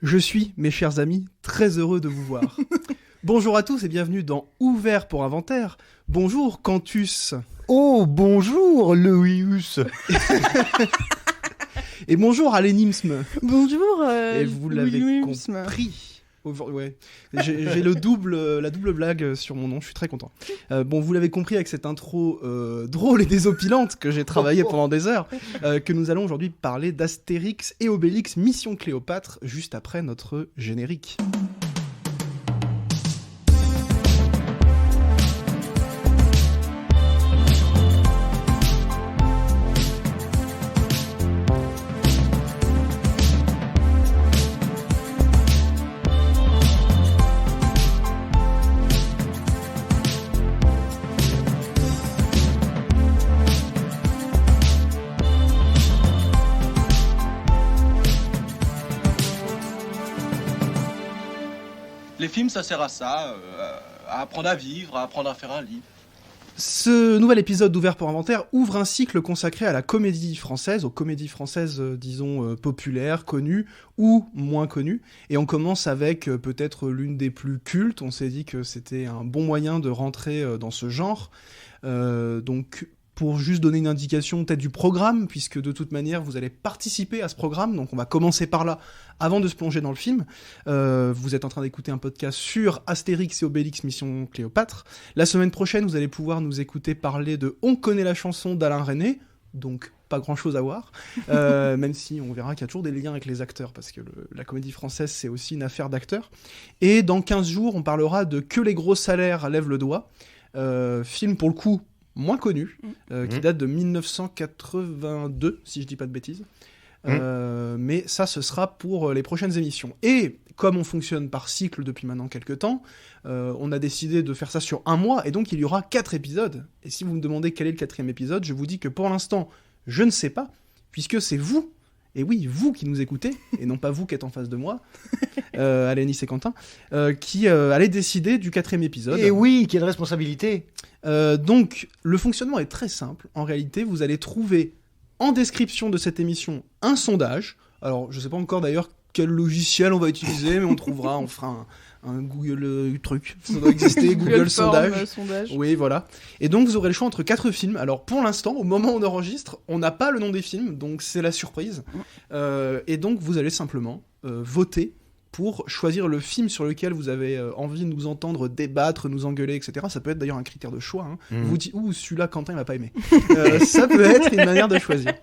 Je suis, mes chers amis, très heureux de vous voir. Bonjour à tous et bienvenue dans Ouvert pour Inventaire. Bonjour Cantus. Oh, bonjour Loïus. Et bonjour Alénisme. Bonjour. Et vous l'avez compris. Ouais. J'ai la double blague sur mon nom, je suis très content. Vous l'avez compris avec cette intro drôle et désopilante que j'ai travaillé pendant des heures, que nous allons aujourd'hui parler d'Astérix et Obélix Mission Cléopâtre, juste après notre générique. Les films, ça sert à ça, à apprendre à vivre, à apprendre à faire un livre. Ce nouvel épisode d'Ouvert pour Inventaire ouvre un cycle consacré à la comédie française, aux comédies françaises, disons, populaires, connues ou moins connues. Et on commence avec peut-être l'une des plus cultes. On s'est dit que c'était un bon moyen de rentrer dans ce genre. Donc, pour juste donner une indication peut-être du programme, puisque de toute manière, vous allez participer à ce programme. Donc, on va commencer par là, avant de se plonger dans le film. Vous êtes en train d'écouter un podcast sur Astérix et Obélix Mission Cléopâtre. La semaine prochaine, vous allez pouvoir nous écouter parler de On connaît la chanson d'Alain Resnais, donc pas grand-chose à voir, même si on verra qu'il y a toujours des liens avec les acteurs, parce que la comédie française, c'est aussi une affaire d'acteurs. Et dans 15 jours, on parlera de Que les gros salaires lèvent le doigt, film pour le coup moins connu, qui date de 1982, si je dis pas de bêtises. Mais ça, ce sera pour les prochaines émissions. Et comme on fonctionne par cycle depuis maintenant quelques temps, on a décidé de faire ça sur un mois, et donc il y aura 4 épisodes. Et si vous me demandez quel est le 4e épisode, je vous dis que pour l'instant, je ne sais pas, puisque c'est vous, et oui, vous qui nous écoutez, et non pas vous qui êtes en face de moi, Alénis et Quentin, qui allez décider du 4e épisode. Et oui, quelle responsabilité. Donc, le fonctionnement est très simple. En réalité, vous allez trouver en description de cette émission un sondage. Alors, je ne sais pas encore d'ailleurs quel logiciel on va utiliser, mais on trouvera, on fera un Google truc. Ça doit exister, Google sondage. Oui, voilà. Et donc, vous aurez le choix entre 4 films. Alors, pour l'instant, au moment où on enregistre, on n'a pas le nom des films, donc c'est la surprise. Et donc, vous allez simplement voter pour choisir le film sur lequel vous avez envie de nous entendre débattre, nous engueuler, etc. Ça peut être d'ailleurs un critère de choix. Vous dites, celui-là, Quentin, il va pas aimer. Ça peut être une manière de choisir.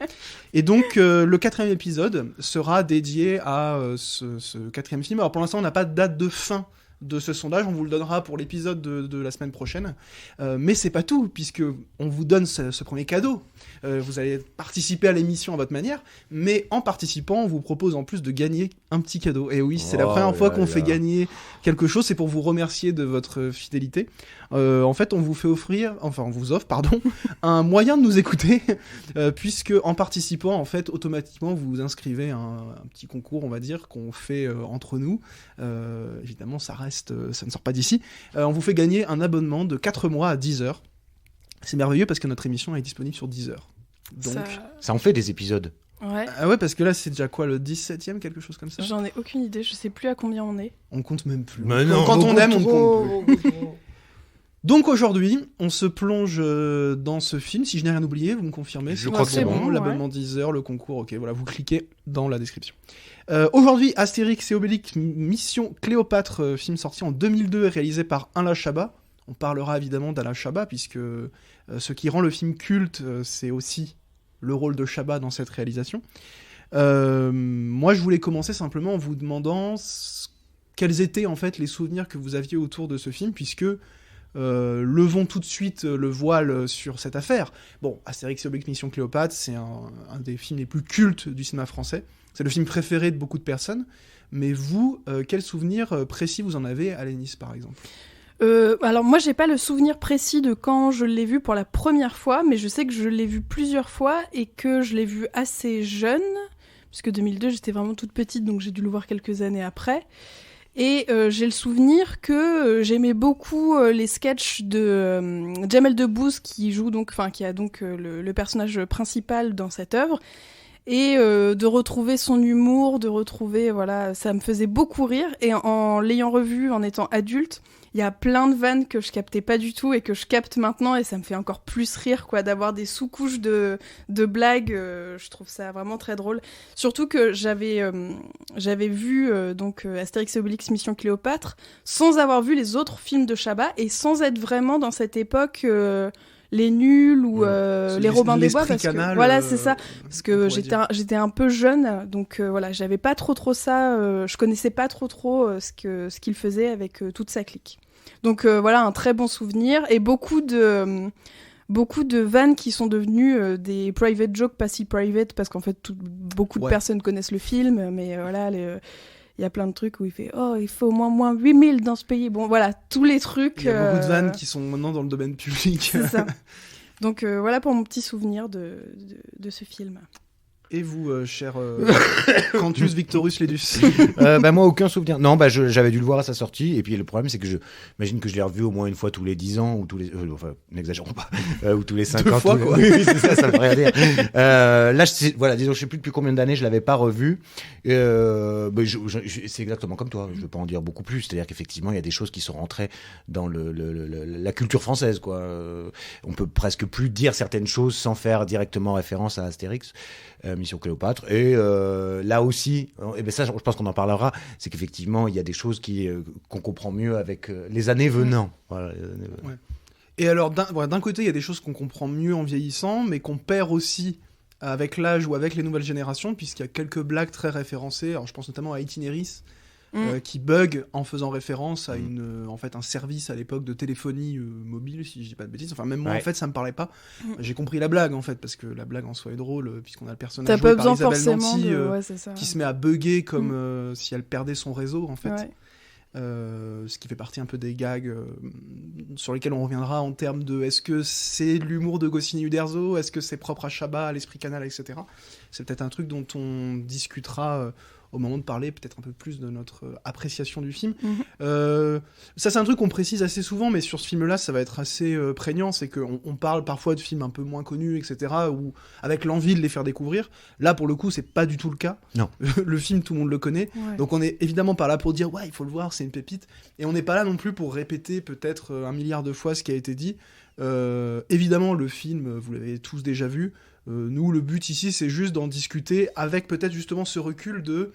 Et donc, le 4e épisode sera dédié à ce 4e film. Alors, pour l'instant, on n'a pas de date de fin de ce sondage, on vous le donnera pour l'épisode de la semaine prochaine. Mais c'est pas tout, puisque on vous donne ce premier cadeau. Vous allez participer à l'émission à votre manière, mais en participant, on vous propose en plus de gagner un petit cadeau. Et oui, c'est la première fois qu'on fait gagner quelque chose, c'est pour vous remercier de votre fidélité. En fait, on vous offre, un moyen de nous écouter, puisque en participant, en fait, automatiquement, vous vous inscrivez à un petit concours, on va dire, qu'on fait entre nous. Évidemment, ça ne sort pas d'ici. On vous fait gagner un abonnement de 4 mois à Deezer. C'est merveilleux parce que notre émission est disponible sur Deezer. Donc, ça en fait des épisodes. Ouais. Ah ouais, parce que là, c'est déjà quoi, le 17e, quelque chose comme ça ? J'en ai aucune idée, je sais plus à combien on est. On compte même plus. Mais non, quand on aime, on compte plus. Donc aujourd'hui, on se plonge dans ce film. Si je n'ai rien oublié, vous me confirmez. Je crois que c'est bon. L'abonnement Deezer, le concours, ok, voilà, vous cliquez dans la description. Aujourd'hui, Astérix et Obélix Mission Cléopâtre, film sorti en 2002 et réalisé par Alain Chabat. On parlera évidemment d'Alain Chabat, puisque ce qui rend le film culte, c'est aussi le rôle de Chabat dans cette réalisation. Moi, je voulais commencer simplement en vous demandant quels étaient en fait les souvenirs que vous aviez autour de ce film, puisque levons tout de suite le voile sur cette affaire. Bon, Astérix et Obélix Mission Cléopâtre, c'est un des films les plus cultes du cinéma français. C'est le film préféré de beaucoup de personnes. Mais vous, quels souvenirs précis vous en avez, Alénis, par exemple ? Alors moi j'ai pas le souvenir précis de quand je l'ai vu pour la première fois, mais je sais que je l'ai vu plusieurs fois et que je l'ai vu assez jeune, puisque 2002 j'étais vraiment toute petite, donc j'ai dû le voir quelques années après. Et j'ai le souvenir que j'aimais beaucoup les sketchs de Jamel Debbouze qui a donc le personnage principal dans cette œuvre. et de retrouver son humour, de retrouver, voilà, ça me faisait beaucoup rire. Et en l'ayant revu en étant adulte, il y a plein de vannes que je captais pas du tout et que je capte maintenant, et ça me fait encore plus rire, quoi, d'avoir des sous-couches de blagues. Je trouve ça vraiment très drôle. Surtout que j'avais vu Astérix et Obélix Mission Cléopâtre sans avoir vu les autres films de Chabat et sans être vraiment dans cette époque les nuls ou les Robins des Bois, parce que voilà, c'est ça, parce que j'étais un peu jeune, donc voilà, j'avais pas trop ça, je connaissais pas trop ce qu'il faisait avec toute sa clique. Donc voilà, un très bon souvenir, et beaucoup de vannes qui sont devenues des private jokes, pas si private, parce qu'en fait beaucoup de personnes connaissent le film, mais voilà, il y a plein de trucs où il fait « Oh, il faut au moins 8000 dans ce pays ». Bon, voilà, tous les trucs... Il y a beaucoup de vannes qui sont maintenant dans le domaine public. C'est ça. Donc voilà pour mon petit souvenir de ce film. Et vous, cher Cantus Victorus Ledus? Moi, aucun souvenir. Non, j'avais dû le voir à sa sortie. Et puis le problème, c'est que j'imagine que je l'ai revu au moins une fois tous les 10 ans, ou tous les. Enfin, n'exagérons pas. Ou tous les 5 ans. 2 fois, quoi. Oui, c'est ça, ça me ferait dire. Là, disons, je sais plus depuis combien d'années je l'avais pas revu. C'est exactement comme toi. Je veux pas en dire beaucoup plus. C'est-à-dire qu'effectivement, il y a des choses qui sont rentrées dans la culture française, quoi. On peut presque plus dire certaines choses sans faire directement référence à Astérix. Mission Cléopâtre, et là aussi, et ça je pense qu'on en parlera, c'est qu'effectivement il y a des choses qu'on comprend mieux avec les années venant. Voilà, ouais. Et alors d'un côté il y a des choses qu'on comprend mieux en vieillissant, mais qu'on perd aussi avec l'âge ou avec les nouvelles générations, puisqu'il y a quelques blagues très référencées. Alors je pense notamment à Itinéris, qui bug en faisant référence à un service à l'époque de téléphonie mobile, si je dis pas de bêtises. Enfin, même moi, en fait, ça me parlait pas. J'ai compris la blague, en fait, parce que la blague en soi est drôle, puisqu'on a le personnage joué par Isabelle Nanty qui se met à bugger comme si elle perdait son réseau, en fait. Ouais. Ce qui fait partie un peu des gags sur lesquels on reviendra en termes de est-ce que c'est l'humour de Goscinny Uderzo, est-ce que c'est propre à Chabat, à l'Esprit Canal, etc. C'est peut-être un truc dont on discutera au moment de parler peut-être un peu plus de notre appréciation du film. Ça, c'est un truc qu'on précise assez souvent, mais sur ce film-là, ça va être assez prégnant, c'est qu'on parle parfois de films un peu moins connus, etc., ou avec l'envie de les faire découvrir. Là, pour le coup, c'est pas du tout le cas. Non. Le film, tout le monde le connaît, donc on est évidemment pas là pour dire « Ouais, il faut le voir, c'est une pépite », et on n'est pas là non plus pour répéter peut-être 1 milliard de fois ce qui a été dit. Évidemment, le film, vous l'avez tous déjà vu. Nous, le but ici, c'est juste d'en discuter avec peut-être justement ce recul de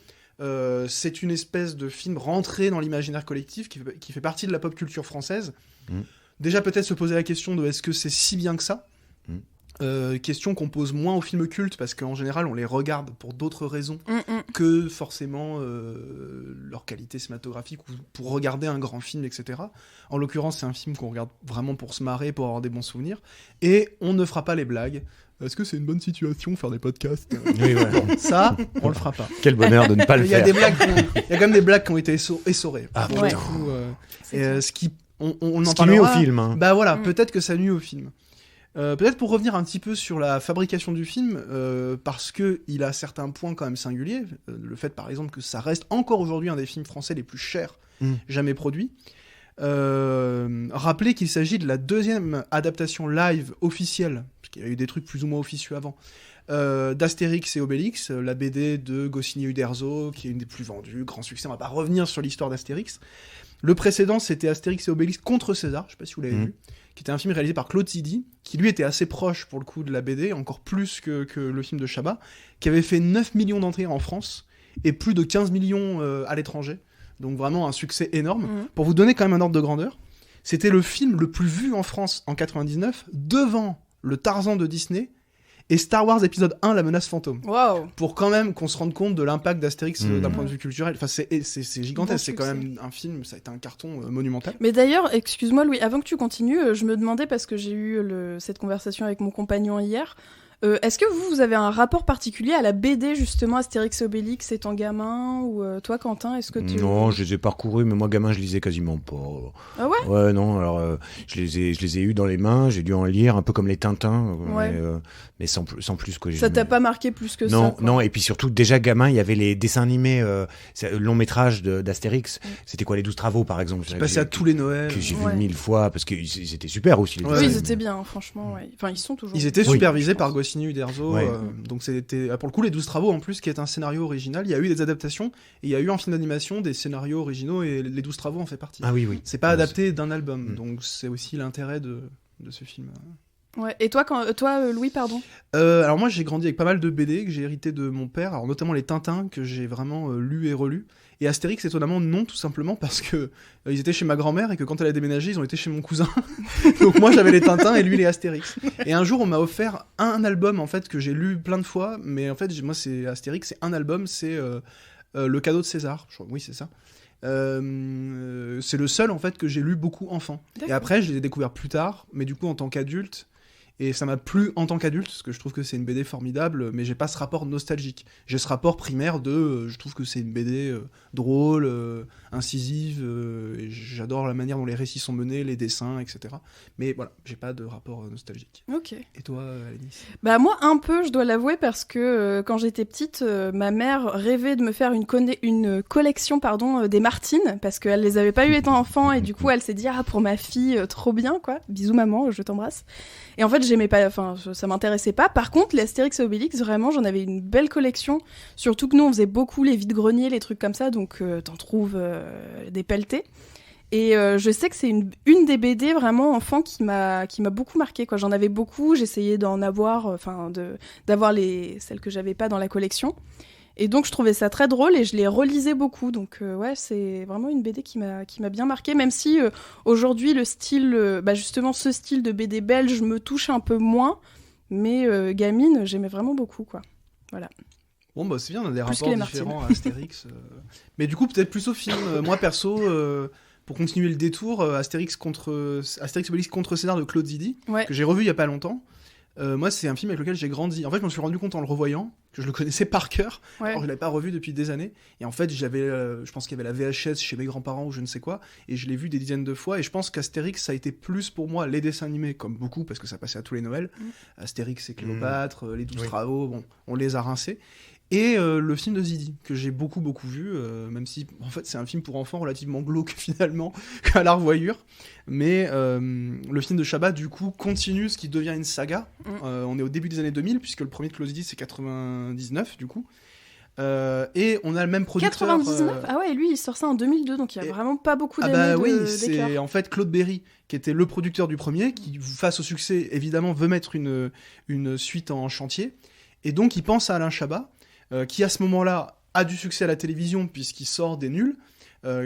c'est une espèce de film rentré dans l'imaginaire collectif qui fait partie de la pop culture française. Déjà, peut-être se poser la question de est-ce que c'est si bien que ça ? Question qu'on pose moins aux films cultes, parce qu'en général, on les regarde pour d'autres raisons que forcément leur qualité cinématographique ou pour regarder un grand film, etc. En l'occurrence, c'est un film qu'on regarde vraiment pour se marrer, pour avoir des bons souvenirs. Et on ne fera pas les blagues. Est-ce que c'est une bonne situation, faire des podcasts ? Oui, ouais. Ça, on le fera pas. Quel bonheur de ne pas le faire. Il y a quand même des blagues qui ont été essorées. Ah, pour le coup, ce qui... On en ce parlera. qui nuit au film. Hein. Bah voilà, peut-être que ça nuit au film. Peut-être pour revenir un petit peu sur la fabrication du film, parce qu'il a certains points quand même singuliers. Le fait, par exemple, que ça reste encore aujourd'hui un des films français les plus chers jamais produits. Rappelez qu'il s'agit de la 2e adaptation live officielle, parce qu'il y a eu des trucs plus ou moins officieux avant, d'Astérix et Obélix, la BD de Goscinny Uderzo, qui est une des plus vendues, grand succès. On va pas revenir sur l'histoire d'Astérix. Le précédent, c'était Astérix et Obélix contre César, je sais pas si vous l'avez vu, qui était un film réalisé par Claude Zidi, qui lui était assez proche pour le coup de la BD, encore plus que le film de Chabat, qui avait fait 9 millions d'entrées en France et plus de 15 millions à l'étranger. Donc vraiment un succès énorme. Pour vous donner quand même un ordre de grandeur, c'était le film le plus vu en France en 99, devant le Tarzan de Disney et Star Wars épisode 1, La menace fantôme. Wow. Pour quand même qu'on se rende compte de l'impact d'Astérix d'un point de vue culturel. Enfin, c'est gigantesque, bon, c'est quand même un film, ça a été un carton monumental. Mais d'ailleurs, excuse-moi Louis, avant que tu continues, je me demandais, parce que j'ai eu cette conversation avec mon compagnon hier, est-ce que vous avez un rapport particulier à la BD, justement, Astérix et Obélix étant gamin, ou toi, Quentin, est-ce que tu... Non, je les ai parcourus, mais moi, gamin, je lisais quasiment pas. Ah ouais ? Ouais, non, alors, je les ai eus dans les mains, j'ai dû en lire, un peu comme les Tintins, mais sans plus, quoi. Ça t'a pas marqué plus que ça, quoi. Non, et puis surtout, déjà, gamin, il y avait les dessins animés, long-métrage d'Astérix. C'était quoi, les 12 travaux, par exemple. Qui passaient à tous les Noëls. Que j'ai vu 1000 fois, parce qu'ils étaient super aussi, les Oui, ils étaient bien, franchement, ouais. Enfin, ils sont toujours... Ils étaient supervisés par Goscinny Goscinny Uderzo. Ouais. Donc c'était pour le coup les 12 travaux en plus qui est un scénario original. Il y a eu des adaptations et il y a eu un film d'animation des scénarios originaux et les 12 travaux en fait partie. Ah oui. C'est pas Ouais, adapté d'un album, Mm. donc c'est aussi l'intérêt de ce film. Ouais. Et toi, Louis, pardon. Alors moi j'ai grandi avec pas mal de BD que j'ai hérité de mon père, alors notamment les Tintins que j'ai vraiment lu et relu. Et Astérix étonnamment non, tout simplement parce que ils étaient chez ma grand-mère et que quand elle a déménagé ils ont été chez mon cousin. Donc moi j'avais les Tintins et lui les Astérix. Et un jour on m'a offert un album en fait que j'ai lu plein de fois, mais en fait moi c'est Astérix, c'est un album, c'est Le cadeau de César. Oui c'est ça. C'est le seul en fait que j'ai lu beaucoup enfant. D'accord. Et après je l'ai découvert plus tard, mais du coup en tant qu'adulte. Et ça m'a plu en tant qu'adulte, parce que je trouve que c'est une BD formidable, mais j'ai pas ce rapport nostalgique. J'ai ce rapport primaire de je trouve que c'est une BD drôle, incisive, et j'adore la manière dont les récits sont menés, les dessins, etc. Mais voilà, j'ai pas de rapport nostalgique. Ok. Et toi, Alénis? Bah moi un peu, je dois l'avouer, parce que quand j'étais petite, ma mère rêvait de me faire une collection des Martines, parce qu'elle les avait pas eu étant enfant, et du coup elle s'est dit pour ma fille, trop bien quoi. Bisous maman, je t'embrasse. Et en fait j'aimais pas, ça m'intéressait pas. Par contre les Astérix et Obélix, vraiment j'en avais une belle collection. Surtout que nous on faisait beaucoup les vide-greniers, les trucs comme ça, donc t'en trouves des pelletés. Et je sais que c'est une des BD vraiment enfant qui m'a beaucoup marqué quoi. J'en avais beaucoup, j'essayais d'en avoir, d'avoir celles que j'avais pas dans la collection. Et donc je trouvais ça très drôle et je les relisais beaucoup. Donc ouais, c'est vraiment une BD qui m'a bien marqué, même si aujourd'hui le style, justement ce style de BD belge me touche un peu moins. Mais gamine, j'aimais vraiment beaucoup quoi. Voilà. Bon bah c'est bien, on a des Plus que rapports les Martines. différents à Astérix. Mais du coup peut-être plus au film. Moi perso, pour continuer le détour, Astérix Obélix contre César de Claude Zidi, Ouais. que j'ai revu il y a pas longtemps. Moi c'est un film avec lequel j'ai grandi. En fait je me suis rendu compte en le revoyant que je le connaissais par cœur, Ouais. alors je l'avais pas revu depuis des années. Et en fait je pense qu'il y avait la VHS chez mes grands-parents ou je ne sais quoi, et je l'ai vu des dizaines de fois. Et je pense qu'Astérix ça a été plus pour moi les dessins animés, comme beaucoup parce que ça passait à tous les Noëls. Astérix et Cléopâtre, les 12 Oui. travaux, bon on les a rincés. Et le film de Zidi, que j'ai beaucoup vu, même si en fait c'est un film pour enfants relativement glauque finalement, à la revoyure. Mais le film de Chabat, du coup, continue ce qui devient une saga. On est au début des années 2000, puisque le premier de Claude Zidi c'est 99, du coup. Et on a le même producteur. 99 Ah ouais, et lui il sort ça en 2002, donc il y a et- vraiment pas beaucoup Ah d'années bah oui, d'écart. c'est en fait Claude Berry qui était le producteur du premier, qui face au succès évidemment veut mettre une suite en chantier, et donc il pense à Alain Chabat, qui à ce moment-là a du succès à la télévision puisqu'il sort des Nuls,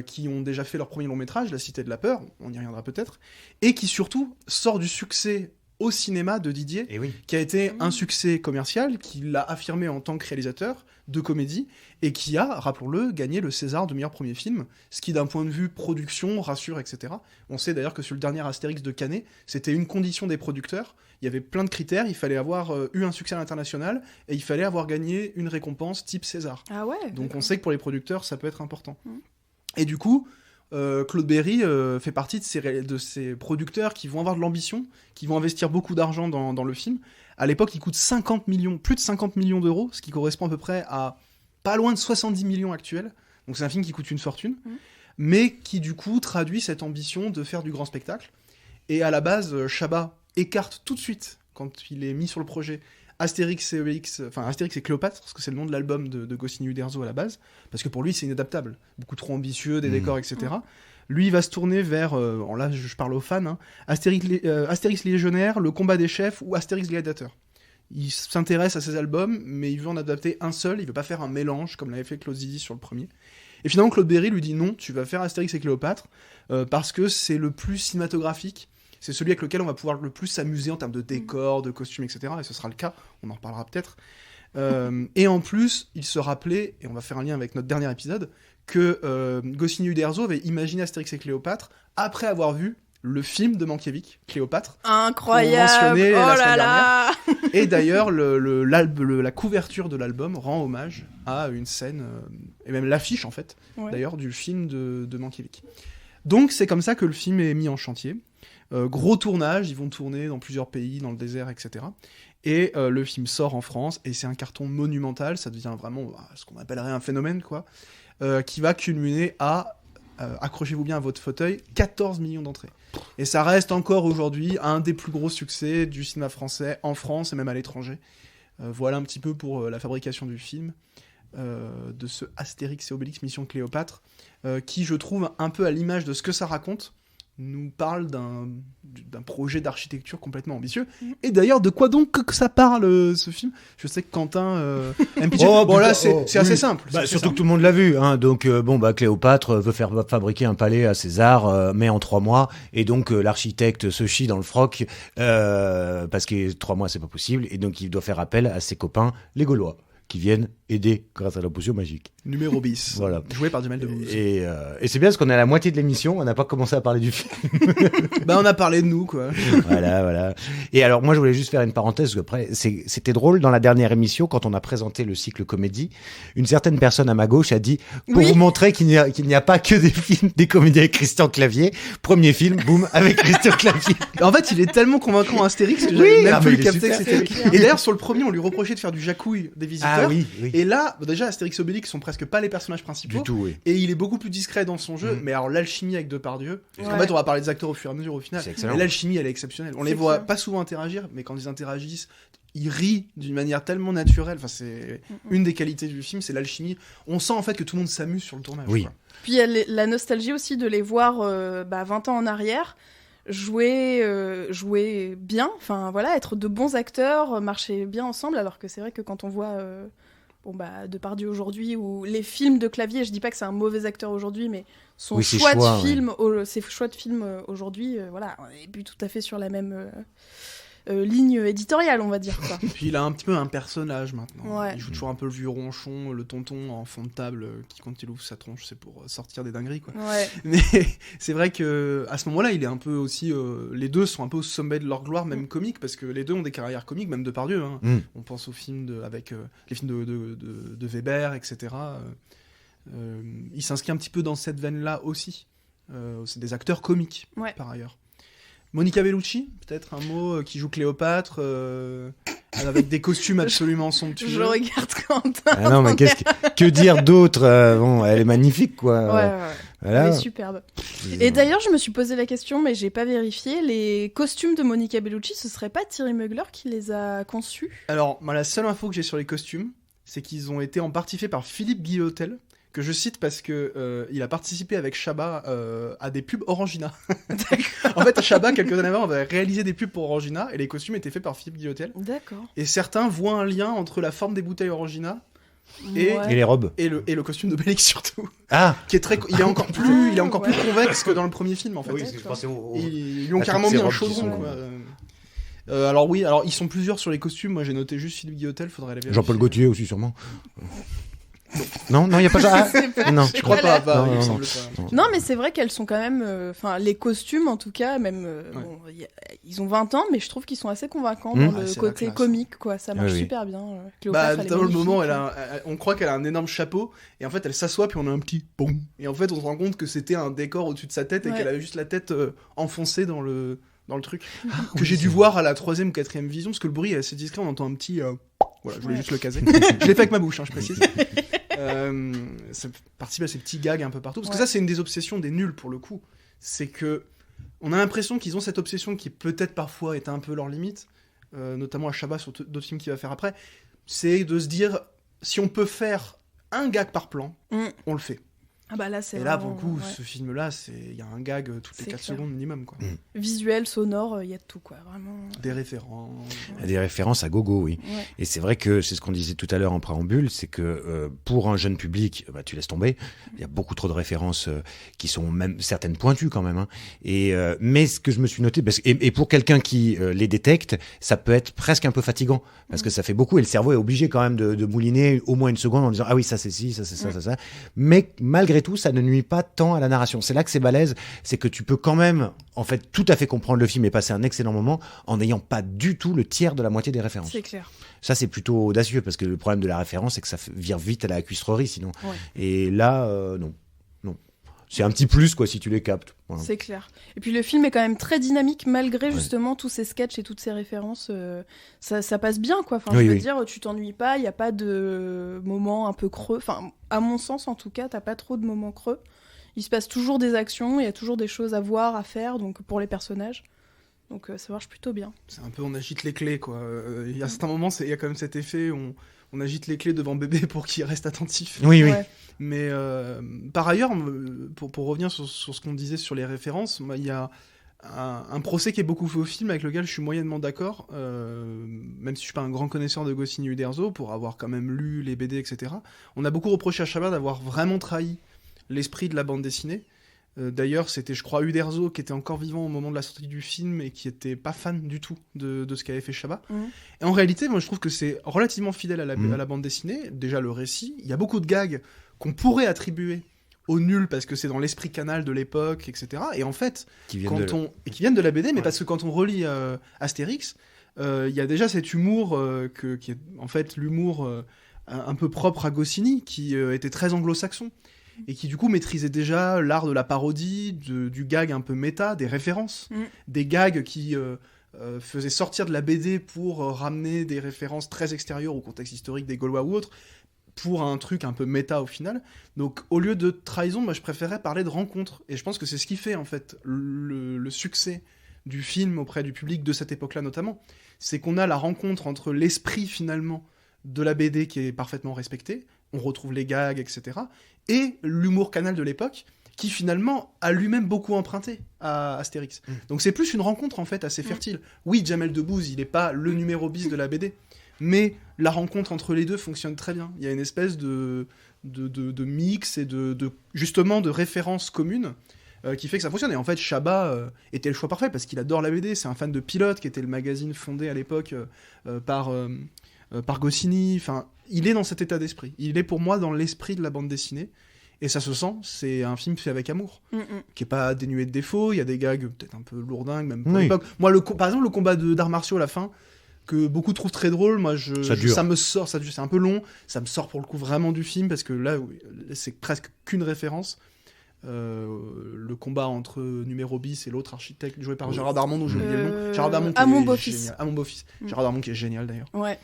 qui ont déjà fait leur premier long métrage, La Cité de la Peur, on y reviendra peut-être, et qui surtout sort du succès au cinéma de Didier, Et oui. qui a été un succès commercial, qu'il a affirmé en tant que réalisateur de comédie, et qui a, rappelons-le, gagné le César de meilleur premier film, ce qui d'un point de vue production, rassure, etc. On sait d'ailleurs que sur le dernier Astérix de Canet, c'était une condition des producteurs, il y avait plein de critères, il fallait avoir eu un succès à l'international, et il fallait avoir gagné une récompense type César. Ah ouais. Donc on sait que pour les producteurs, ça peut être important. Mhm. Et du coup, Claude Berry fait partie de ces producteurs qui vont avoir de l'ambition, qui vont investir beaucoup d'argent dans le film. À l'époque, il coûte plus de 50 millions d'euros, ce qui correspond à peu près à pas loin de 70 millions actuels. Donc c'est un film qui coûte une fortune, mais qui du coup traduit cette ambition de faire du grand spectacle. Et à la base, Chabat écarte tout de suite, quand il est mis sur le projet, Astérix et Cléopâtre, parce que c'est le nom de l'album de Goscinny Uderzo à la base, parce que pour lui c'est inadaptable, beaucoup trop ambitieux, des décors, etc. Lui il va se tourner vers, là je parle aux fans, hein, Astérix Légionnaire, Le Combat des Chefs ou Astérix Gladiateur. Il s'intéresse à ces albums, mais il veut en adapter un seul, il veut pas faire un mélange comme l'avait fait Claude Zidi sur le premier. Et finalement Claude Berry lui dit non, tu vas faire Astérix et Cléopâtre, parce que c'est le plus cinématographique, c'est celui avec lequel on va pouvoir le plus s'amuser en termes de décors, de costumes, etc. Et ce sera le cas, on en reparlera peut-être. Et en plus, il se rappelait, et on va faire un lien avec notre dernier épisode, que Goscinny Uderzo avait imaginé Astérix et Cléopâtre après avoir vu le film de Mankiewicz, Cléopâtre. Incroyable. Qu'on mentionnait Oh la là semaine là. Et d'ailleurs, la couverture de l'album rend hommage à une scène, et même l'affiche en fait, Ouais. d'ailleurs, du film de Mankiewicz. Donc c'est comme ça que le film est mis en chantier. Gros tournage, ils vont tourner dans plusieurs pays, dans le désert, etc. Et le film sort en France, et c'est un carton monumental, ça devient vraiment ce qu'on appellerait un phénomène, quoi, qui va culminer à accrochez-vous bien à votre fauteuil, 14 millions d'entrées. Et ça reste encore aujourd'hui un des plus gros succès du cinéma français en France et même à l'étranger. Voilà un petit peu pour la fabrication du film, de ce Astérix et Obélix Mission Cléopâtre, qui, je trouve, un peu à l'image de ce que ça raconte, nous parle d'un projet d'architecture complètement ambitieux. Et d'ailleurs, de quoi donc que ça parle, ce film ? Je sais que Quentin aime pitcher. Bon, là, c'est assez simple. Bah, surtout que tout le monde l'a vu. Hein. Donc, Cléopâtre veut faire fabriquer un palais à César, mais en 3 mois. Et donc, l'architecte se chie dans le froc, parce que 3 mois, c'est pas possible. Et donc, il doit faire appel à ses copains, les Gaulois, qui viennent aider grâce à la potion magique. Numéro bis. Voilà. Joué par Jamel Debbouze. Et c'est bien parce qu'on est à la moitié de l'émission, on n'a pas commencé à parler du film. On a parlé de nous, quoi. Voilà. Et alors, moi, je voulais juste faire une parenthèse, parce qu'après, c'était drôle, dans la dernière émission, quand on a présenté le cycle comédie, une certaine personne à ma gauche a dit, pour vous montrer qu'il n'y a pas que des films, des comédies avec Christian Clavier, premier film, boum, avec Christian Clavier. En fait, il est tellement convaincant Astérix que j'avais même plus capté que c'était lui. Et d'ailleurs, sur le premier, on lui reprochait de faire du jacouille des visiteurs. Ah oui. Et là, déjà, Astérix et Obélix sont presque pas les personnages principaux. Du tout, oui. Et il est beaucoup plus discret dans son jeu. Mais alors, l'alchimie avec Depardieu. Parce qu'en fait, on va parler des acteurs au fur et à mesure au final. C'est excellent. Mais l'alchimie, elle est exceptionnelle. On les voit pas souvent interagir, mais quand ils interagissent, ils rient d'une manière tellement naturelle. Enfin, c'est une des qualités du film, c'est l'alchimie. On sent en fait que tout le monde s'amuse sur le tournage. Oui. Quoi. Puis il y a la nostalgie aussi de les voir 20 ans en arrière. Jouer bien, enfin voilà, être de bons acteurs, marcher bien ensemble, alors que c'est vrai que quand on voit Depardieu aujourd'hui, ou les films de Clavier, je dis pas que c'est un mauvais acteur aujourd'hui, mais ses choix de film aujourd'hui, voilà, on n'est plus tout à fait sur la même ligne éditoriale, on va dire, quoi. Puis il a un petit peu un personnage maintenant. Ouais. Il joue toujours un peu le vieux ronchon, le tonton en fond de table qui, quand il ouvre sa tronche, c'est pour sortir des dingueries, quoi. Ouais. Mais c'est vrai que à ce moment-là, il est un peu aussi. Les deux sont un peu au sommet de leur gloire, même comique, parce que les deux ont des carrières comiques, même Depardieu. Hein. On pense aux films avec les films de Weber, etc. Il s'inscrit un petit peu dans cette veine-là aussi. C'est des acteurs comiques, par ailleurs. Monica Bellucci, peut-être un mot, qui joue Cléopâtre, avec des costumes absolument somptueux. Je regarde Quentin. Ah non, mais que dire d'autre elle est magnifique, quoi. Ouais. Voilà. Elle est superbe. Et d'ailleurs, je me suis posé la question, mais j'ai pas vérifié. Les costumes de Monica Bellucci, ce serait pas Thierry Mugler qui les a conçus ? Alors, moi, la seule info que j'ai sur les costumes, c'est qu'ils ont été en partie faits par Philippe Guillotel, que je cite parce que il a participé avec Chabat à des pubs Orangina. En fait, Chabat, quelques années avant, avait réalisé des pubs pour Orangina et les costumes étaient faits par Philippe Guillotel. D'accord. Et certains voient un lien entre la forme des bouteilles Orangina et les robes. Et le costume d'Obélix surtout. Ah, qui est il est encore plus convexe que dans le premier film en fait. oui, je pensais Ils lui ont carrément mis un chaudron, quoi. Alors ils sont plusieurs sur les costumes. Moi j'ai noté juste Philippe Guillotel, faudrait aller vérifier. Jean-Paul Gaultier aussi sûrement. Non, il n'y a pas ça. Non, je crois pas. Il me non. semble pas. Non, mais c'est vrai qu'elles sont quand même... les costumes, en tout cas, même... ils ont 20 ans, mais je trouve qu'ils sont assez convaincants dans le côté comique, quoi. Ça marche super bien. Notamment le moment, on croit qu'elle a un énorme chapeau, et en fait, elle s'assoit, puis on a un petit boum. Et en fait, on se rend compte que c'était un décor au-dessus de sa tête, et qu'elle avait juste la tête enfoncée dans le truc. Que j'ai dû voir à la 3e ou 4e vision, parce que le bruit est assez discret, on entend un petit... Voilà, je voulais juste le caser. Je l'ai fait avec ma bouche, je précise. Ça participe à ces petits gags un peu partout. Parce que ça, c'est une des obsessions des nuls, pour le coup. C'est que on a l'impression qu'ils ont cette obsession qui peut-être parfois est un peu leur limite, notamment à Chabat sur d'autres films qu'il va faire après. C'est de se dire, si on peut faire un gag par plan, on le fait. Ah bah là, c'est et là, pour le coup, ce film-là, il y a un gag toutes les 4 secondes minimum, quoi. Visuel, sonore, il y a de tout, quoi, vraiment. Des références. Des références à gogo, oui. Ouais. Et c'est vrai que c'est ce qu'on disait tout à l'heure en préambule, c'est que pour un jeune public, tu laisses tomber. Il y a beaucoup trop de références qui sont même certaines pointues quand même. Hein. Mais ce que je me suis noté, et pour quelqu'un qui les détecte, ça peut être presque un peu fatigant parce que ça fait beaucoup et le cerveau est obligé quand même de mouliner au moins une seconde en disant ah oui ça c'est ci, ça c'est ça, ça. Mais malgré tout, ça ne nuit pas tant à la narration. C'est là que c'est balèze, c'est que tu peux quand même, en fait, tout à fait comprendre le film et passer un excellent moment en n'ayant pas du tout le tiers de la moitié des références. C'est clair. Ça, c'est plutôt audacieux parce que le problème de la référence, c'est que ça vire vite à la cuistrerie sinon. Ouais. Et là, non. C'est un petit plus, quoi, si tu les captes. Voilà. C'est clair. Et puis le film est quand même très dynamique malgré justement tous ces sketchs et toutes ces références. Ça passe bien, quoi. Enfin, je veux dire, tu t'ennuies pas, il n'y a pas de moments un peu creux. Enfin, à mon sens, en tout cas, t'as pas trop de moments creux. il se passe toujours des actions, il y a toujours des choses à voir, à faire, donc pour les personnages. Donc ça marche plutôt bien. C'est un peu, on agite les clés, quoi. Il y a certains moments, il y a quand même cet effet, on agite les clés devant bébé pour qu'il reste attentif. Oui. Ouais. Mais par ailleurs, pour revenir sur ce qu'on disait sur les références, il y a un procès qui est beaucoup fait au film avec lequel je suis moyennement d'accord, même si je suis pas un grand connaisseur de Goscinny Uderzo, pour avoir quand même lu les BD, etc. On a beaucoup reproché à Chabat d'avoir vraiment trahi l'esprit de la bande dessinée. D'ailleurs, c'était, je crois, Uderzo qui était encore vivant au moment de la sortie du film et qui était pas fan du tout de ce qu'avait fait Chabat. Et en réalité, moi, je trouve que c'est relativement fidèle à la bande dessinée. Déjà, le récit, il y a beaucoup de gags qu'on pourrait attribuer au nul parce que c'est dans l'esprit canal de l'époque, etc. Et en fait, qui viennent de la BD, mais parce que quand on relit Astérix, il y a déjà cet humour qui est en fait l'humour un peu propre à Goscinny, qui était très anglo-saxon et qui du coup maîtrisait déjà l'art de la parodie, du gag un peu méta, des références, des gags qui faisaient sortir de la BD pour ramener des références très extérieures au contexte historique des Gaulois ou autres, pour un truc un peu méta au final. Donc au lieu de trahison, moi je préférais parler de rencontre, et je pense que c'est ce qui fait en fait le succès du film auprès du public de cette époque-là notamment, c'est qu'on a la rencontre entre l'esprit finalement de la BD qui est parfaitement respecté, on retrouve les gags, etc., et l'humour canal de l'époque, qui finalement a lui-même beaucoup emprunté à Astérix. Donc c'est plus une rencontre en fait assez fertile. Oui, Jamel Debbouze, il n'est pas le numéro bis de la BD, mais la rencontre entre les deux fonctionne très bien. Il y a une espèce de mix et justement de références communes qui fait que ça fonctionne. Et en fait, Chabat était le choix parfait parce qu'il adore la BD. C'est un fan de Pilote, qui était le magazine fondé à l'époque par Goscinny. Enfin, il est dans cet état d'esprit. Il est pour moi dans l'esprit de la bande dessinée. Et ça se sent, c'est un film fait avec amour, qui est pas dénué de défauts. Il y a des gags peut-être un peu lourdingues, même pour l'époque. Moi, par exemple, le combat d'arts martiaux à la fin, que beaucoup trouvent très drôle, moi ça me sort, c'est un peu long, ça me sort pour le coup vraiment du film, parce que là c'est presque qu'une référence. Le combat entre Numéro bis et l'autre architecte joué par Gérard Darmon, dont j'ai oublié le nom. Gérard Darmon, Mon beau-fils. À mon beau-fils. Gérard Darmon qui est génial d'ailleurs. Ouais.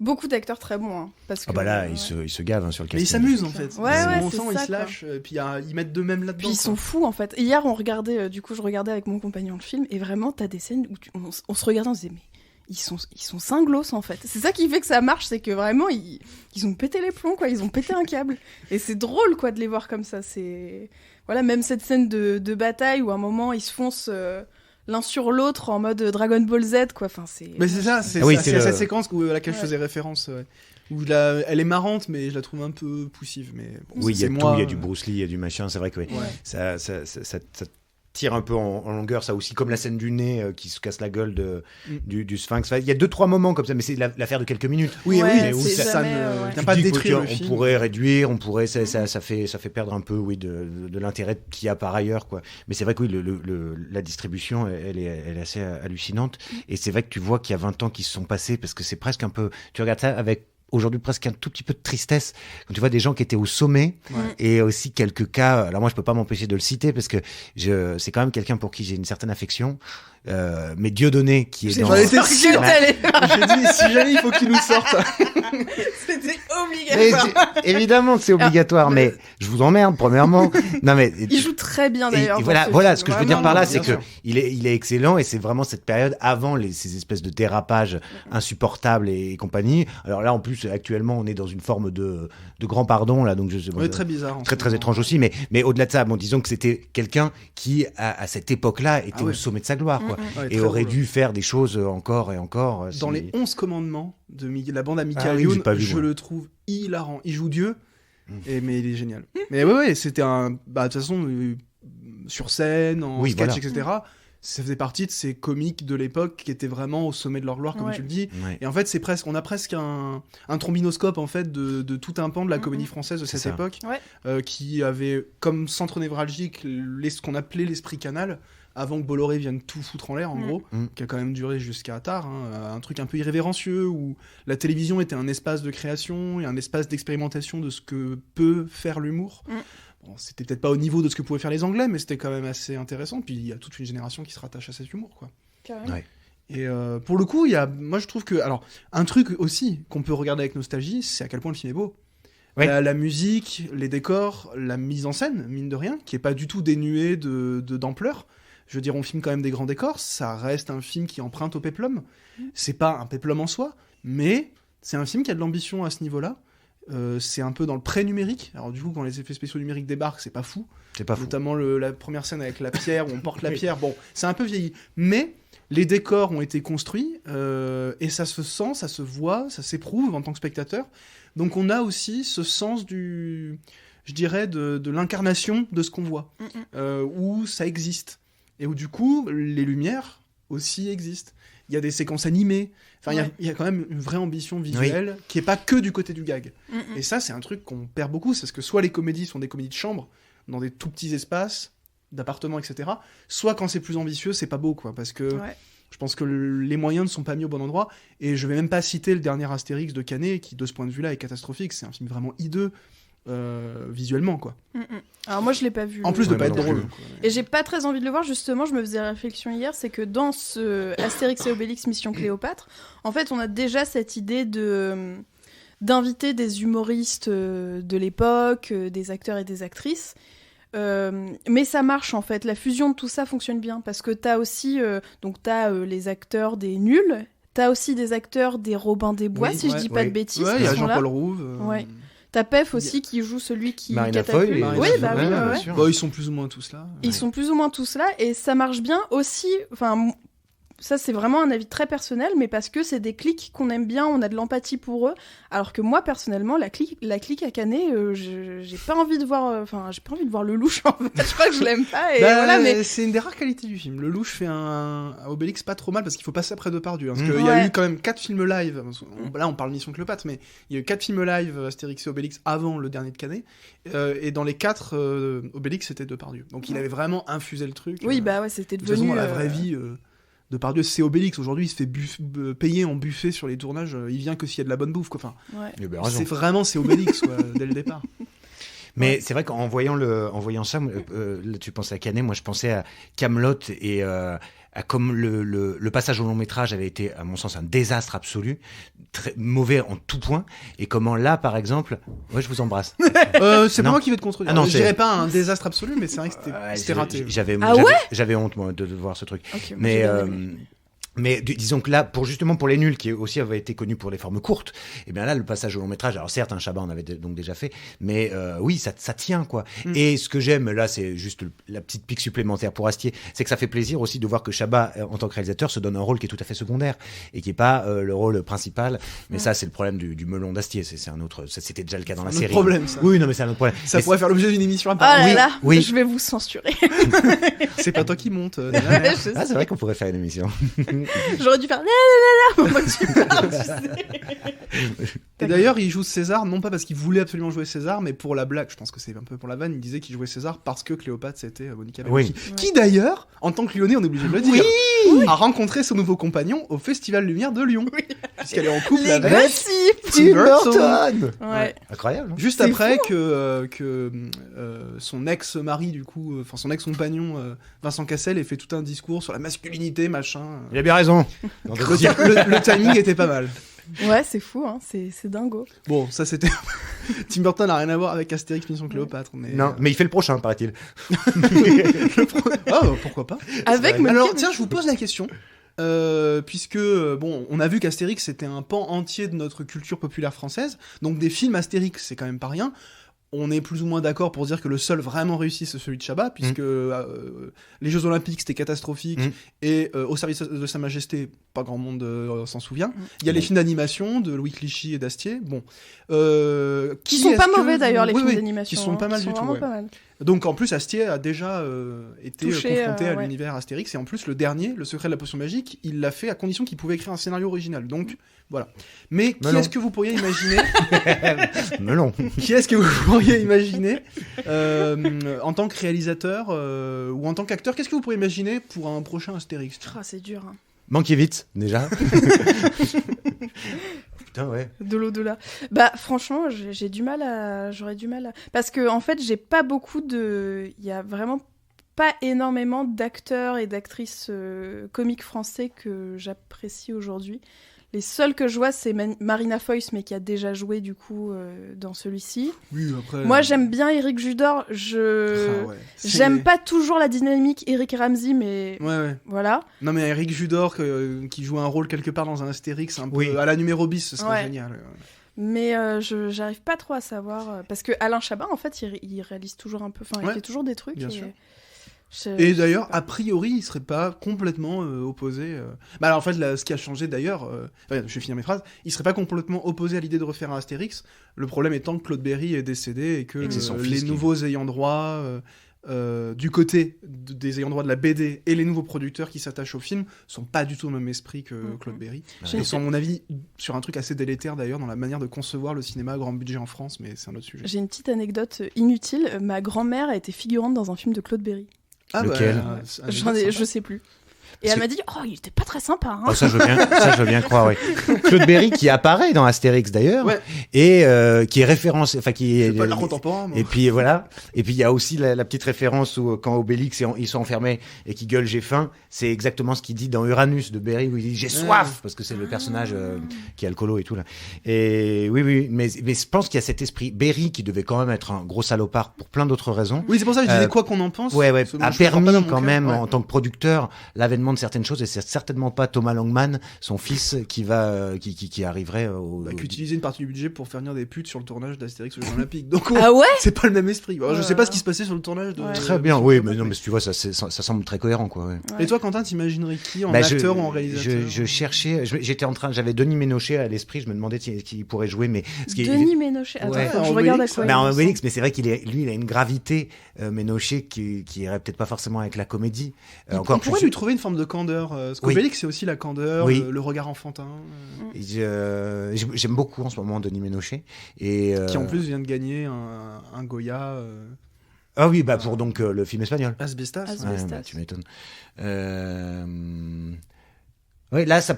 Beaucoup d'acteurs très bons. Hein, parce que, Ah bah là, ils se gavent sur le casting. Mais ils s'amusent en fait. On sent, ils se lâchent, puis ils mettent d'eux-mêmes là-dedans. Puis ils sont fous en fait. Hier, on regardait, je regardais avec mon compagnon le film, et vraiment, t'as des scènes où on se regardait, on se disait, mais ils sont cinglos en fait. C'est ça qui fait que ça marche, c'est que vraiment, ils ont pété les plombs, quoi. Ils ont pété un câble. Et c'est drôle, quoi, de les voir comme ça. C'est... Voilà, même cette scène de bataille où à un moment, ils se foncent l'un sur l'autre en mode Dragon Ball Z, quoi. Enfin, c'est... Mais c'est ça, c'est cette séquence à laquelle je faisais référence. Où elle est marrante, mais je la trouve un peu poussive. Mais bon, oui, il y a tout, il y a du Bruce Lee, il y a du machin, c'est vrai que ça tire un peu en longueur, ça aussi, comme la scène du nez qui se casse la gueule du Sphinx. Enfin, il y a 2-3 moments comme ça, mais c'est l'affaire de quelques minutes. Oui, mais où ça ne vient pas détruire le on film. pourrait réduire, ça fait perdre un peu de l'intérêt qu'il y a par ailleurs, quoi. Mais c'est vrai que oui, la distribution, elle est assez hallucinante. Et c'est vrai que tu vois qu'il y a 20 ans qui se sont passés, parce que c'est presque un peu... Tu regardes ça avec aujourd'hui presque un tout petit peu de tristesse quand tu vois des gens qui étaient au sommet, et aussi quelques cas. Alors moi je peux pas m'empêcher de le citer parce que c'est quand même quelqu'un pour qui j'ai une certaine affection, mais Dieudonné qui est dans... J'en étais sûr. J'ai dit si jamais il faut qu'il nous sorte. C'était obligatoire. Évidemment que c'est obligatoire, mais je vous emmerde premièrement. Non mais il joue très bien d'ailleurs. Et voilà ce que je veux dire par là, c'est que il est excellent, et c'est vraiment cette période avant ces espèces de dérapages insupportables et compagnie. Alors là en plus actuellement on est dans une forme de grand pardon là, donc très bizarre, très étrange aussi, mais au-delà de ça, bon, disons que c'était quelqu'un qui à cette époque-là était au sommet de sa gloire, quoi, et aurait dû faire des choses encore et encore. Dans les 11 commandements de la bande à Michael Youn, je le trouve hilarant. Il joue Dieu, mais il est génial. Mais ouais, c'était de toute façon sur scène, en sketch, etc. Ça faisait partie de ces comiques de l'époque qui étaient vraiment au sommet de leur gloire, comme tu le dis. Et en fait, on a presque un trombinoscope en fait de tout un pan de la comédie française de cette époque, qui avait comme centre névralgique ce qu'on appelait l'esprit canal, avant que Bolloré vienne tout foutre en l'air, en gros, qui a quand même duré jusqu'à tard, un truc un peu irrévérencieux, où la télévision était un espace de création et un espace d'expérimentation de ce que peut faire l'humour. Bon, c'était peut-être pas au niveau de ce que pouvaient faire les Anglais, mais c'était quand même assez intéressant. Puis il y a toute une génération qui se rattache à cet humour, quoi. Carrément. Ouais. Et pour le coup, moi je trouve que... Alors, un truc aussi qu'on peut regarder avec nostalgie, c'est à quel point le film est beau. Ouais. La musique, les décors, la mise en scène, mine de rien, qui est pas du tout dénuée d'ampleur. Je veux dire, on filme quand même des grands décors, ça reste un film qui emprunte au péplum. C'est pas un péplum en soi, mais c'est un film qui a de l'ambition à ce niveau-là. C'est un peu dans le pré-numérique. Alors du coup, quand les effets spéciaux numériques débarquent, c'est pas fou. C'est pas fou. Notamment la première scène avec la pierre, où on porte la pierre. Bon, c'est un peu vieilli. Mais les décors ont été construits, et ça se sent, ça se voit, ça s'éprouve en tant que spectateur. Donc on a aussi ce sens je dirais, de l'incarnation de ce qu'on voit, où ça existe. Et où du coup, les lumières aussi existent. Il y a des séquences animées. Enfin, il y a quand même une vraie ambition visuelle qui est pas que du côté du gag. Et ça, c'est un truc qu'on perd beaucoup, c'est parce que soit les comédies sont des comédies de chambre, dans des tout petits espaces, d'appartements, etc. Soit quand c'est plus ambitieux, c'est pas beau, quoi, parce que je pense que les moyens ne sont pas mis au bon endroit. Et je vais même pas citer le dernier Astérix de Canet, qui de ce point de vue-là est catastrophique. C'est un film vraiment hideux. Visuellement, quoi. Alors moi je l'ai pas vu. En plus de pas être drôle. Et j'ai pas très envie de le voir, justement. Je me faisais réflexion hier, c'est que dans ce Astérix et Obélix Mission Cléopâtre, en fait on a déjà cette idée d'inviter des humoristes de l'époque, des acteurs et des actrices. Mais ça marche en fait, la fusion de tout ça fonctionne bien, parce que t'as aussi les acteurs des nuls, t'as aussi des acteurs des Robin des Bois, si je dis pas de bêtises. Ouais, il y a Jean-Paul Rouve. T'as Pef aussi qui joue celui qui Marina catapulte. Foy, Oui, bah oui, bien ouais. sûr. Bon, ils sont plus ou moins tous là. Ils sont plus ou moins tous là, et ça marche bien aussi. Enfin, ça c'est vraiment un avis très personnel, mais parce que c'est des clics qu'on aime bien, on a de l'empathie pour eux. Alors que moi personnellement, la clique à Canet, j'ai pas envie de voir. J'ai pas envie de voir le louche. En fait. Je crois que je l'aime pas. Et voilà, mais c'est une des rares qualités du film. Le louche fait un Obélix pas trop mal, parce qu'il faut passer après Depardieu. Parce qu'il y a eu quand même 4 films live. Là, on parle Mission Cléopâtre, mais il y a eu 4 films live Astérix et Obélix avant le dernier de Canet. Et dans les 4, Obélix c'était Depardieu. Donc il avait vraiment infusé le truc. Oui, bah ouais, c'était De toute devenu. façon, dans la vraie vie. Depardieu, c'est Obélix. Aujourd'hui, il se fait payer en buffet sur les tournages. Il vient que s'il y a de la bonne bouffe, quoi. Enfin, c'est Obélix, quoi, dès le départ. Mais c'est vrai qu'en voyant ça, là, tu pensais à Canet, moi je pensais à Kaamelott et à comme le passage au long métrage avait été, à mon sens, un désastre absolu, très mauvais en tout point, et comment là, par exemple, je vous embrasse. C'est pas moi qui vais te contredire. Je dirais pas un désastre absolu, mais c'est vrai que c'était raté. J'avais honte, moi, de voir ce truc. Okay, Mais disons que là, pour les nuls, qui aussi avaient été connus pour les formes courtes, et bien là, le passage au long métrage, alors certes, un Chabat on avait donc déjà fait, mais oui, ça tient, quoi. Et ce que j'aime, là, c'est juste la petite pique supplémentaire pour Astier, c'est que ça fait plaisir aussi de voir que Chabat, en tant que réalisateur, se donne un rôle qui est tout à fait secondaire, et qui est pas le rôle principal. Mais ça, c'est le problème du melon d'Astier, c'est un autre, c'était déjà le cas dans la série. C'est un problème, ça. Oui, non, mais c'est un autre problème. Ça pourrait faire l'objet d'une émission à Ah part. là là, oui. je vais vous censurer. C'est pas toi qui monte. Ah, c'est vrai qu'on pourrait faire une émission. J'aurais dû faire pour moi tu parles, tu sais. Et d'ailleurs, il joue César, non pas parce qu'il voulait absolument jouer César, mais pour la blague. Je pense que c'est un peu pour la vanne. Il disait qu'il jouait César parce que Cléopâtre, c'était Monica Bellucci. Qui d'ailleurs, en tant que Lyonnais, on est obligé de le dire, a rencontré son nouveau compagnon au Festival Lumière de Lyon. Puisqu'elle est en couple avec Tim Burton. Ouais. Incroyable. Hein. Juste après que son ex-mari, du coup, enfin son ex-compagnon, Vincent Cassel, ait fait tout un discours sur la masculinité, machin. Il a bien raison. Le timing était pas mal. Ouais, c'est fou, hein, c'est dingo. Bon, ça c'était. Tim Burton n'a rien à voir avec Astérix Mission Cléopâtre. Mais... Non, mais il fait le prochain, paraît-il. Pourquoi pas. Avec Alors, tiens, je vous pose la question. Puisque, on a vu qu'Astérix c'était un pan entier de notre culture populaire française, donc des films Astérix, c'est quand même pas rien. On est plus ou moins d'accord pour dire que le seul vraiment réussi, c'est celui de Chabat, puisque les Jeux Olympiques, c'était catastrophique, et Au service de Sa Majesté, pas grand monde s'en souvient. Il y a les films d'animation de Louis Clichy et d'Astier, qui sont pas mauvais d'ailleurs, les films d'animation. Qui sont pas mal du tout. Pas mal. Donc en plus, Astier a déjà été confronté à ouais. l'univers Astérix, et en plus, le dernier, Le Secret de la Potion Magique, il l'a fait à condition qu'il pouvait écrire un scénario original. Donc, voilà. Mais qui est-ce que vous pourriez imaginer Melon. Qui est-ce que vous pourriez imaginer en tant que réalisateur ou en tant qu'acteur? Qu'est-ce que vous pourriez imaginer pour un prochain Astérix? C'est dur. Hein. Mankiewicz, déjà. Putain, ouais. De l'au-delà. Bah, franchement, j'aurais du mal à... Parce que, en fait, j'ai pas beaucoup de... Il y a vraiment pas énormément d'acteurs et d'actrices comiques français que j'apprécie aujourd'hui. Les seuls que je vois, c'est Marina Foïs, mais qui a déjà joué du coup dans celui-ci. Oui, après. Moi, j'aime bien Eric Judor. J'aime pas toujours la dynamique Eric et Ramsey, mais Ouais. voilà. Non, mais Eric Judor qui joue un rôle quelque part dans un Astérix, un peu Oui. à la numéro bis, ce serait génial. Mais j'arrive pas trop à savoir. Parce que Alain Chabat, en fait, il réalise toujours un peu. Enfin, il fait toujours des trucs. Bien sûr. Je Et d'ailleurs, sais pas. a priori, il serait pas complètement opposé. Bah alors, en fait, ce qui a changé d'ailleurs, je vais finir mes phrases, il serait pas complètement opposé à l'idée de refaire un Astérix. Le problème étant que Claude Berry est décédé et que Et que c'est son les fils nouveaux ayants droit, du côté des ayants droit de la BD et les nouveaux producteurs qui s'attachent au film, sont pas du tout au même esprit que Claude Berry. J'ai- Ils sont, à mon avis, sur un truc assez délétère d'ailleurs dans la manière de concevoir le cinéma à grand budget en France, mais c'est un autre sujet. J'ai une petite anecdote inutile. Ma grand-mère a été figurante dans un film de Claude Berry. Ah, Lequel c'est un anecdote sympa. Je sais plus. Et C'est- elle m'a dit, oh, il était pas très sympa. Hein. Oh, ça, je veux bien croire, oui. Claude Berry qui apparaît dans Astérix d'ailleurs, Ouais. et qui est référence, enfin qui Je est. suis pas de l'art contemporain, moi. Et puis voilà. Et puis il y a aussi la petite référence où quand Obélix ils sont enfermés et qui gueule j'ai faim, c'est exactement ce qu'il dit dans Uranus de Berry où il dit j'ai soif parce que c'est le personnage qui est alcoolo et tout là. Et oui, mais je pense qu'il y a cet esprit Berry qui devait quand même être un gros salopard pour plein d'autres raisons. Oui, c'est pour ça que je disais quoi qu'on en pense. Ouais, parce que moi, a je le prends permis pas dans mon quand cœur. même Ouais. en tant que producteur l'avènement de certaines choses et c'est certainement pas Thomas Langman, son fils, qui arriverait au. Qui utilisait une partie du budget pour faire venir des putes sur le tournage d'Astérix aux Jeux Olympiques. Donc Ah ouais. c'est pas le même esprit. Alors, je sais pas ce qui se passait sur le tournage de. Ouais. Très bien, oui, mais non, mais tu vois, ça semble très cohérent, quoi. Ouais. Et toi, Quentin, t'imaginerais qui en Bah, acteur ou en réalisateur je cherchais, j'avais Denis Ménochet à l'esprit, je me demandais qui pourrait jouer, mais Denis Ménochet. Attends, Ouais. faut que je En regarde à Obélix, quoi Ben, en il Obélix, mais c'est vrai qu'il il a une gravité, Ménochet, qui irait peut-être pas forcément avec la comédie. On Encore, pourrait lui trouver une forme de candeur. Parce Oui. qu'Obélix, c'est aussi la candeur, Oui. le regard enfantin, j'aime beaucoup en ce moment Denis Ménochet. Et, qui en plus vient de gagner un Goya. Ah oui, bah pour donc le film espagnol. Asbestas. Asbestas. Ouais, bah, tu m'étonnes. Oui, là, ça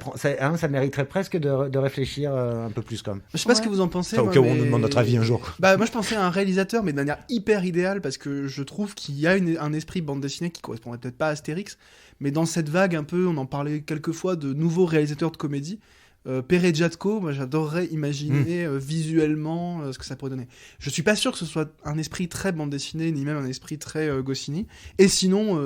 mériterait presque de réfléchir un peu plus, quand même. Je sais pas ce Ouais. que vous en pensez. Enfin, au moi, cas où on mais- nous demande notre avis un jour, quoi. Bah, moi, je pensais à un réalisateur, mais de manière hyper idéale, parce que je trouve qu'il y a un esprit bande dessinée qui correspondrait peut-être pas à Astérix, mais dans cette vague un peu, on en parlait quelques fois, de nouveaux réalisateurs de comédie. Pere Jatko, moi j'adorerais imaginer visuellement ce que ça pourrait donner. Je suis pas sûr que ce soit un esprit très bande dessinée, ni même un esprit très Goscinny. Et sinon,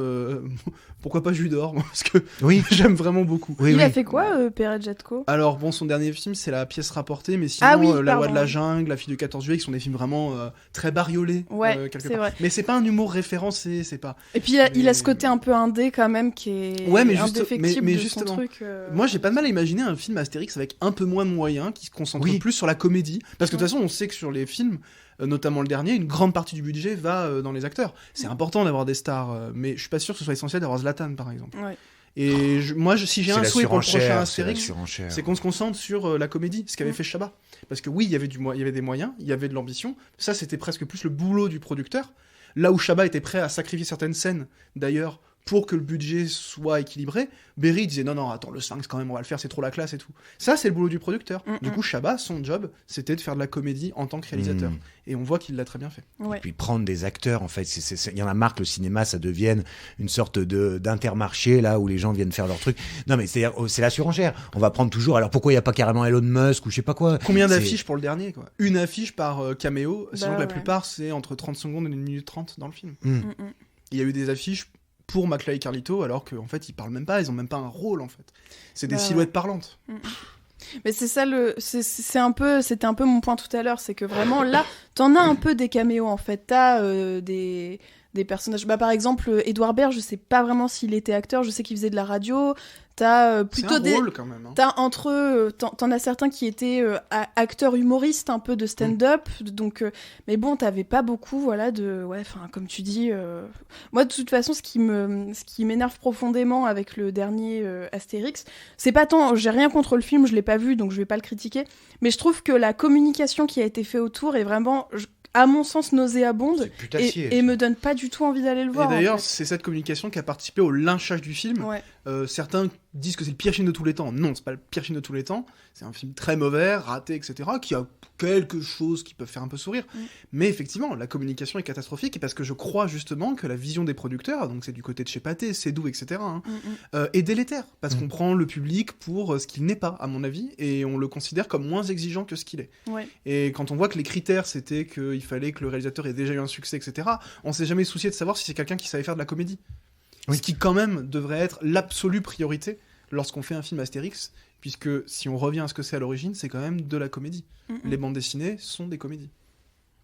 pourquoi pas Judor, moi, parce que Oui, j'aime vraiment beaucoup. oui, Il oui. a fait quoi, Pere Jatko? Alors bon, son dernier film, c'est La pièce rapportée, mais sinon, Ah oui, La loi pardon. de la jungle, La fille du 14 juillet, qui sont des films vraiment très bariolés, Ouais, quelque c'est part. vrai. Mais c'est pas un humour référencé, c'est pas... Et puis il Mais- a ce côté un peu indé quand même qui est Ouais, mais indéfectible mais de justement, son truc. Moi, j'ai pas de mal à imaginer un film Astérix avec un peu moins de moyens, qui se concentre Oui. plus sur la comédie. Parce que de toute Ouais. façon, on sait que sur les films, notamment le dernier, une grande partie du budget va dans les acteurs. C'est important d'avoir des stars, mais je suis pas sûr que ce soit essentiel d'avoir Zlatan, par exemple. Ouais. Et si j'ai C'est un la souhait pour le prochain surenchère, Astérix, c'est la surenchère. c'est qu'on se concentre sur la comédie, ce qu'avait Mm. fait Chabat. Parce que oui, il y avait des moyens, il y avait de l'ambition. Ça, c'était presque plus le boulot du producteur. Là où Chabat était prêt à sacrifier certaines scènes, d'ailleurs, pour que le budget soit équilibré, Berry disait non, attends, le Sphinx quand même, on va le faire, c'est trop la classe et tout. Ça, c'est le boulot du producteur. Mm, Du mm. coup, Chabat, son job, c'était de faire de la comédie en tant que réalisateur. Mm. Et on voit qu'il l'a très bien fait. Ouais. Et puis prendre des acteurs, en fait, il y en a marre que le cinéma, ça devienne une sorte d'intermarché, là, où les gens viennent faire leur truc. Non, mais c'est la surenchère. On va prendre toujours, alors pourquoi il n'y a pas carrément Elon Musk ou je sais pas quoi? Combien C'est- d'affiches pour le dernier, quoi? Une affiche par caméo, sinon Bah la ouais. plupart, c'est entre 30 secondes et 1 minute 30 dans le film. Mm. Mm, mm. Il y a eu des affiches pour McFly et Carlito, alors qu'en fait, ils parlent même pas, ils ont même pas un rôle, en fait. C'est des Bah silhouettes parlantes. Mais c'est ça c'était un peu mon point tout à l'heure, c'est que vraiment là, t'en as un peu des caméos en fait. T'as des personnages. Bah par exemple, Édouard Baird, je sais pas vraiment s'il était acteur, je sais qu'il faisait de la radio. T'as C'est plutôt un des. rôle, quand même. Hein. T'as entre eux, t'en as certains qui étaient acteurs humoristes, un peu de stand-up, donc, mais bon, t'avais pas beaucoup, voilà, ouais, enfin, comme tu dis, moi, de toute façon, ce qui m'énerve profondément avec le dernier Astérix, c'est pas tant, j'ai rien contre le film, je l'ai pas vu, donc je vais pas le critiquer, mais je trouve que la communication qui a été faite autour est vraiment, à mon sens, nauséabonde, C'est putassier. et me donne pas du tout envie d'aller le Et voir. en d'ailleurs, fait. c'est cette communication qui a participé au lynchage du film. Ouais. Certains disent que c'est le pire film de tous les temps. Non, c'est pas le pire film de tous les temps. C'est un film très mauvais, raté, etc., qui a quelque chose qui peut faire un peu sourire. Mais effectivement, la communication est catastrophique, et parce que je crois justement que la vision des producteurs, donc c'est du côté de chez Pathé, Seydoux, etc., est délétère, parce qu'on prend le public pour ce qu'il n'est pas, à mon avis, et on le considère comme moins exigeant que ce qu'il est. Ouais. Et quand on voit que les critères, c'était qu'il fallait que le réalisateur ait déjà eu un succès, etc., on s'est jamais soucié de savoir si c'est quelqu'un qui savait faire de la comédie. Oui. Ce qui, quand même, devrait être l'absolue priorité lorsqu'on fait un film Astérix, puisque si on revient à ce que c'est à l'origine, c'est quand même de la comédie. Les bandes dessinées sont des comédies.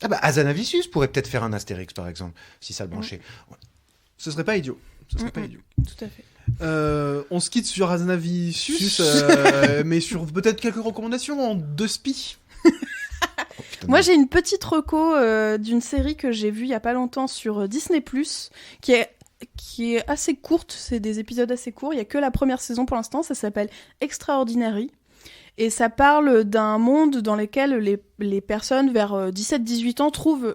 Ah bah, Hazanavicius pourrait peut-être faire un Astérix, par exemple, si ça le branchait. Ce serait pas idiot. Ce serait pas idiot. Tout à fait. On se quitte sur Hazanavicius, mais sur peut-être quelques recommandations en 2 spi. Moi, j'ai une petite reco d'une série que j'ai vue il y a pas longtemps sur Disney+, qui est assez courte, c'est des épisodes assez courts, il y a que la première saison pour l'instant, ça s'appelle Extraordinary, et ça parle d'un monde dans lequel les personnes vers 17-18 ans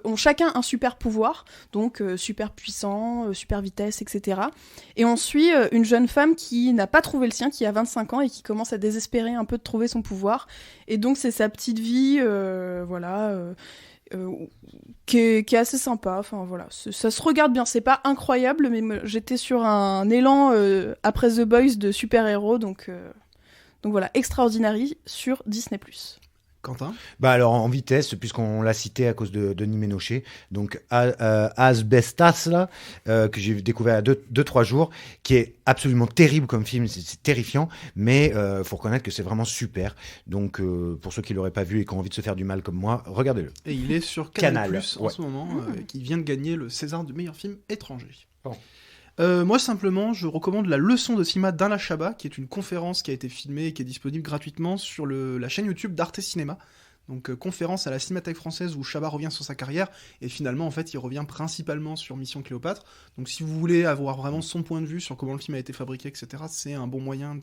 ont chacun un super pouvoir, donc super puissant, super vitesse, etc. Et on suit une jeune femme qui n'a pas trouvé le sien, qui a 25 ans et qui commence à désespérer un peu de trouver son pouvoir, et donc c'est sa petite vie, qui est assez sympa. Enfin voilà, ça se regarde bien, c'est pas incroyable, mais j'étais sur un élan après The Boys de super-héros, donc voilà, Extraordinary sur Disney+. Quentin ? Bah alors en vitesse, puisqu'on l'a cité à cause de Denis Ménochet, donc Asbestas là, que j'ai découvert il y a 2-3 jours, qui est absolument terrible comme film, c'est terrifiant, mais faut reconnaître que c'est vraiment super. Donc pour ceux qui l'auraient pas vu et qui ont envie de se faire du mal comme moi, regardez-le. Et il est sur Canal+, Canal, en ouais. ce moment, qui vient de gagner le César du meilleur film étranger. Bon. Moi, simplement, je recommande la leçon de cinéma d'Alain Chabat, qui est une conférence qui a été filmée et qui est disponible gratuitement sur la chaîne YouTube d'Arte Cinéma. Donc, conférence à la Cinémathèque française où Chabat revient sur sa carrière, et finalement, en fait, il revient principalement sur Mission Cléopâtre. Donc, si vous voulez avoir vraiment son point de vue sur comment le film a été fabriqué, etc., c'est un bon moyen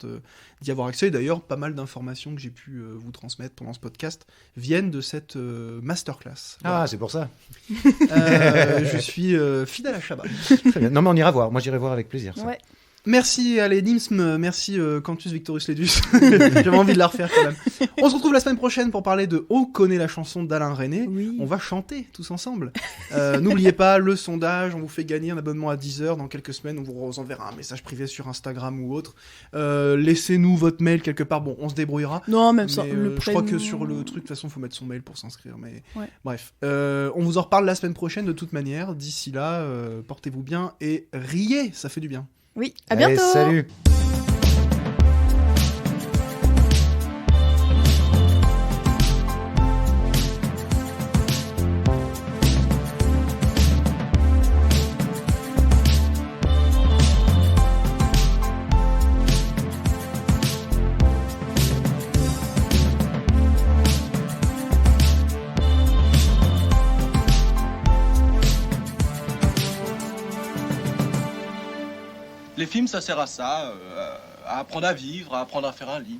d'y avoir accès. Et d'ailleurs, pas mal d'informations que j'ai pu vous transmettre pendant ce podcast viennent de cette masterclass. Voilà. Ah, c'est pour ça. Je suis fidèle à Chabat. Très bien. Non mais on ira voir, moi j'irai voir avec plaisir. Ça. Ouais. Merci à les Nimsm, merci Cantus Victorus Ledus. J'avais envie de la refaire quand même. On se retrouve la semaine prochaine pour parler de On connaît la chanson d'Alain René. Oui. On va chanter tous ensemble. N'oubliez pas le sondage, on vous fait gagner un abonnement à Deezer dans quelques semaines. On vous enverra un message privé sur Instagram ou autre. Laissez-nous votre mail quelque part. Bon, on se débrouillera. Non, même ça, Mais, le je crois que prénom. sur le truc, de toute façon, il faut mettre son mail pour s'inscrire. Mais Ouais. bref, on vous en reparle la semaine prochaine de toute manière. D'ici là, portez-vous bien et riez, ça fait du bien. Oui, à Allez, bientôt. salut. Les films, ça sert à ça, à apprendre à vivre, à apprendre à faire un lit.